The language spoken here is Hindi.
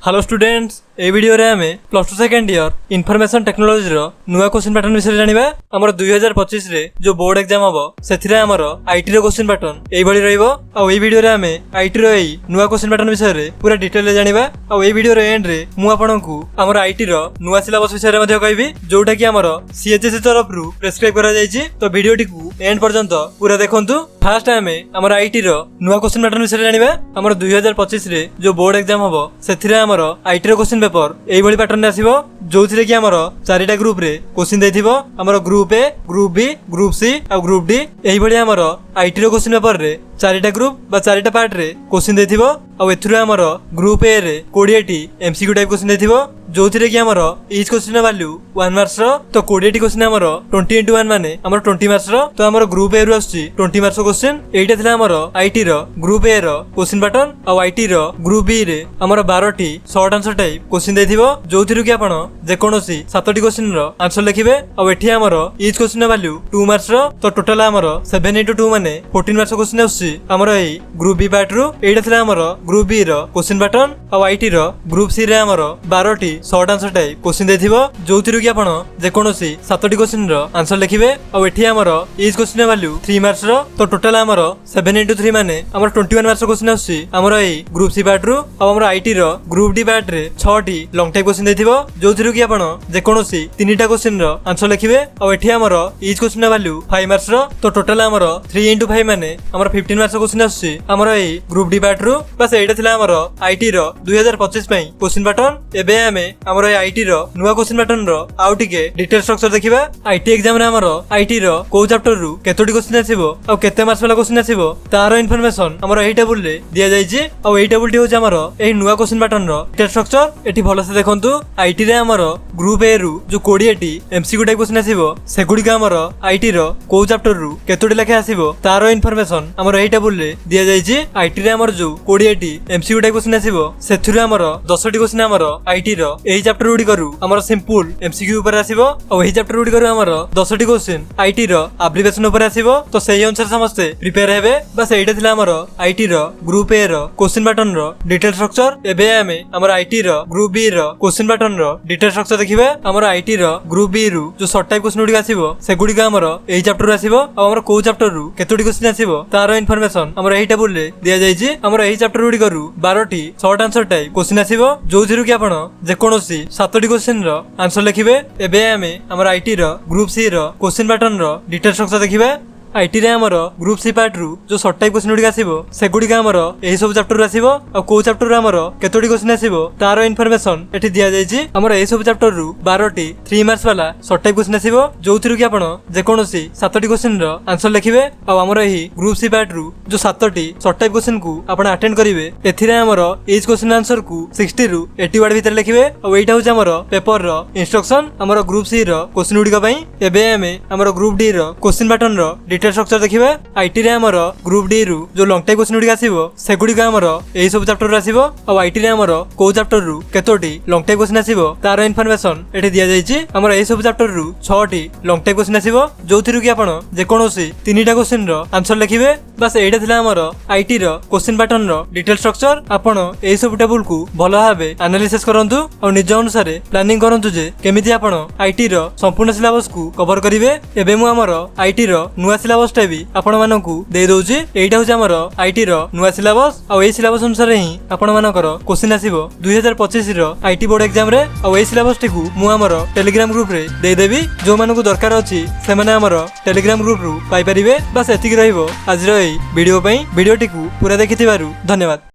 हेलो स्टूडेंट्स ए वीडियो रे आमे plus 2 second year information technology रो नुआ क्वेश्चन पैटर्न विषय जानिबा। हमर 2025 रे जो बोर्ड एग्जाम हबो सेथिरे हमर आईटी रो क्वेश्चन पैटर्न एई भली रहइबो। आ ए वीडियो रे आमे आईटी रो एई नुआ क्वेश्चन पैटर्न विषय रे पूरा डिटेल रे जानिबा। आ ए वीडियो रे एंड रे मु आपनकु हमर आईटी रो नुआ सिलेबस विषय रे मध्ये कहबी जोटा कि हमर सीएचएसई तरफ रु प्रेस्क्राइब करा जायछि। तो वीडियो टिकु एंड पर्यंत पूरा देखंतु। फर्स्ट आमे हमर आईटी रो नुआ क्वेश्चन पैटर्न विषय जानिबा। हमर 2025 रे जो बोर्ड एग्जाम हबो सेथिरे हमर आईटी रो क्वेश्चन पेपर एई भली पैटर्न रे आसीबो जोथिरे कि हमर चारिटा ग्रुप रे क्वेश्चन देथिबो। हमर group A, group B, group C आ ग्रुप डी एई भली हमर आईटी रो क्वेश्चन पेपर रे चारिटा ग्रुप बा चारिटा पार्ट रे क्वेश्चन देथिबो। आ एथुरे हमर ग्रुप ए रे 20 टी एमसीक्यू टाइप क्वेश्चन देथिबो जोथिरे कि हमर ईच क्वेश्चन वैल्यू 1 मार्क्स रो। तो 20 टी क्वेश्चन हमर 20 * 1 माने हमर 20 मार्क्स रो। तो हमर ग्रुप ए रु आछि 20 मार्क्स क्वेश्चन। एइटा थिला हमर आईटी रो ग्रुप ए रो क्वेश्चन पैटर्न। आ आईटी रो ग्रुप बी रे हमर 12 टी शॉर्ट आंसर टाइप क्वेश्चन देथिबो जोथिरु कि आपण जे कोनोसी 7 टी क्वेश्चन रो आंसर लिखिबे। आ एठी हमर ईच क्वेश्चन वैल्यू 2 मार्क्स रो। तो टोटल हमर 7 * 2 माने 14 मार्क्स क्वेश्चन आछि हमर एई ग्रुप बी पार्ट रु। एइटा थिला हमर ग्रुप बी रो क्वेश्चन पैटर्न। आ आईटी रो ग्रुप सी रे हमर 12 टी शॉर्ट आंसर टाइप क्वेश्चन देथिबो जोथिरु कि आपण जे कोनोसी 7 टी क्वेश्चन रो आंसर लिखिबे। आ एठी हमर ईच क्वेश्चन वैल्यू 3 मार्क्स रो। तो टोटल हमर 7 * 3 माने हमर 21 मार्क्स क्वेश्चन आछि हमर एई ग्रुप सी पार्ट रु। आ हमर आईटी रो ग्रुप डी पार्ट रे 6 टी लॉन्ग टाइप क्वेश्चन देथिबो जोथिरु कि आपण जे कोनोसी 3टा क्वेश्चन रो आंसर लिखिबे। आ एठी हमर ईच क्वेश्चन वैल्यू 5 मार्क्स रो। तो टोटल हमर 3 * 5 माने हमर 15 मार्क्स क्वेश्चन आछि हमर एई ग्रुप डी पार्ट रु। बस एइटा थिला हमर आईटी रो 2025 पई क्वेश्चन पैटर्न। एबे हमें हमर आईटी रो नुवा क्वेश्चन पैटर्न रो आउ टिके डिटेल स्ट्रक्चर देखिबा। आईटी एग्जाम रे हमर आईटी रो को चैप्टर रु केतोटी क्वेश्चन आसीबो आ केते मार्क्स वाला क्वेश्चन आसीबो तार इन्फॉर्मेशन हमर एही टेबल रे दिया जायछि। आ एही टेबल टी होछ हमर एही नुवा क्वेश्चन पैटर्न रो डिटेल स्ट्रक्चर। एठी भलो से देखंतु आईटी रे हमर ग्रुप ए रु जो 20 टी एमसीक्यू टाइप क्वेश्चन आसीबो सेगुडी का हमर आईटी रो को चैप्टर रु केतोटी लेखे आसीबो तार इन्फॉर्मेशन हमर एही टेबल रे दिया जायछि। आईटी रे हमर जो 20 टी एमसीक्यू टाइप क्वेश्चन आसीबो सेथुरे हमर 10 टी क्वेश्चन हमर आईटी रो एही चैप्टर गुडी करू हमर सिंपल एमसीक्यू ऊपर आसीबो। आ एही चैप्टर गुडी करू हमर 10 टी क्वेश्चन आईटी रो एब्रिविएशन ऊपर आसीबो। तो सेही अनुसार समस्त प्रिपेयर हेबे। बस एइटा थिला हमर आईटी रो ग्रुप ए रो क्वेश्चन पैटर्न रो डिटेल स्ट्रक्चर। एबे हमें हमर आईटी रो ग्रुप बी रो क्वेश्चन पैटर्न रो डिटेल स्ट्रक्चर देखिबे। हमर आईटी रो ग्रुप बी रु जो शॉर्ट टाइप क्वेश्चन गुडी आसीबो सेगुडी का हमर एही चैप्टर रु आसीबो। आ हमर को चैप्टर रु केतोटी क्वेश्चन आसीबो तार इन्फॉर्मेशन हमर एही टेबल रे दिया जायछि। हमर एही चैप्टर गुडी करू 12 टी शॉर्ट आंसर टाइप क्वेश्चन आसीबो जोथिरु कि आपण जे कोनोसी 7 टी क्वेश्चन रो आंसर लिखिबे। एबे हमें हमर आईटी रो ग्रुप सी रो क्वेश्चन पैटर्न रो डिटेल स्ट्रक्चर देखिबे। आईटी रे हमर ग्रुप सी पार्ट रु जो शॉर्ट टाइप क्वेश्चन गुडी आसीबो सेगुडी का हमर एही सब चैप्टर आसीबो। आ को चैप्टर हमर केतोटी क्वेश्चन आसीबो तार इन्फॉर्मेशन एठी दिया जायछि। हमर एही सब चैप्टर रु 12 टी 3 मार्क्स वाला शॉर्ट टाइप क्वेश्चन आसीबो जोथिरु कि आपण जे कोनोसी 7 टी क्वेश्चन रो आंसर लिखिबे। आ हमर एही ग्रुप सी पार्ट रु जो 7 टी शॉर्ट टाइप क्वेश्चन को आपण अटेंड करिवे एथिरे हमर ईच क्वेश्चन आंसर को 60 रु 80 वर्ड भीतर लिखिबे। आ एटा होछ हमर पेपर रो इंस्ट्रक्शन हमर ग्रुप सी रो क्वेश्चन गुडी का पई। एबे हमें हमर ग्रुप डी रो क्वेश्चन पैटर्न रो डिटेल स्ट्रक्चर देखिबे। आईटी रे हमर ग्रुप डी रु जो लॉन्ग टाइप क्वेश्चन गुडी आसीबो सेगुडी का हमर एही सब चैप्टर आसीबो। आ आईटी रे हमर को चैप्टर रु केतोटी लॉन्ग टाइप क्वेश्चन आसीबो तार इन्फॉर्मेशन एठी दिया जायछि। हमर एही सब चैप्टर रु 6 टी लॉन्ग टाइप क्वेश्चन आसीबो जोथिरु कि आपण जे कोनोसी 3टा क्वेश्चन रो आंसर लिखिबे। बस एटा थिला हमर आईटी रो क्वेश्चन पैटर्न रो डिटेल स्ट्रक्चर। आपण एही सब टेबल को भलो भाबे एनालिसिस करंतु और निज अनुसार प्लानिंग करंतु जे केमिति आपण आईटी रो संपूर्ण सिलेबस को कवर करिवे। एबे मु हमर आईटी रो नुवा सिलेबस टाइबी आपण मानकु दे दोछि। एइटा होछ हमर आईटी रो नुवा सिलेबस। आ एई सिलेबस अनुसार ही आपण मानकर क्वेश्चन आसीबो 2025 रो आईटी बोर्ड एग्जाम रे। आ एई सिलेबस टिकु मु हमर टेलीग्राम ग्रुप रे दे देबी जो मानकु दरकार अछि से माने हमर टेलीग्राम ग्रुप रु पाई परिबे। बस एतिक रहइबो आज रो एई वीडियो पई। वीडियो टिकु पूरा देखिथिबारु धन्यवाद।